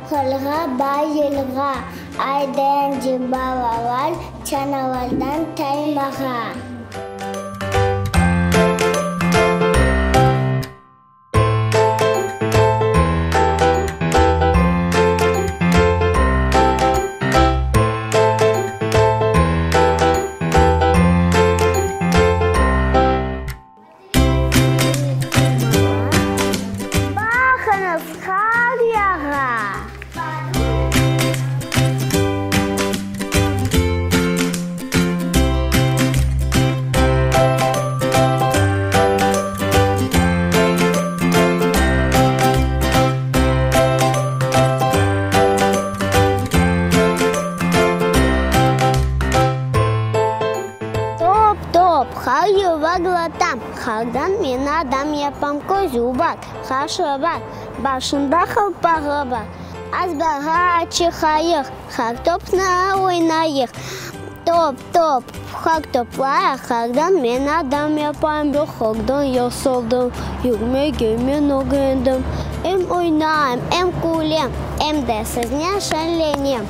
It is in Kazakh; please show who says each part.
Speaker 1: Қылға байылға, айдан жібалалар, чаналардан таймаға. Бақыныз қарияға. Қайыва глотам, қардан мен адам япам, көзі бар, қашы бар, башында қылпағы бар. Азбаға ачы қайық, қар топна ойнайық. Топ, қар топлайық, қардан мен адам япам, бір қардан ясалдым, жүрмеге мен өгендім. Ойнайым, күлем, де сізне шәленем.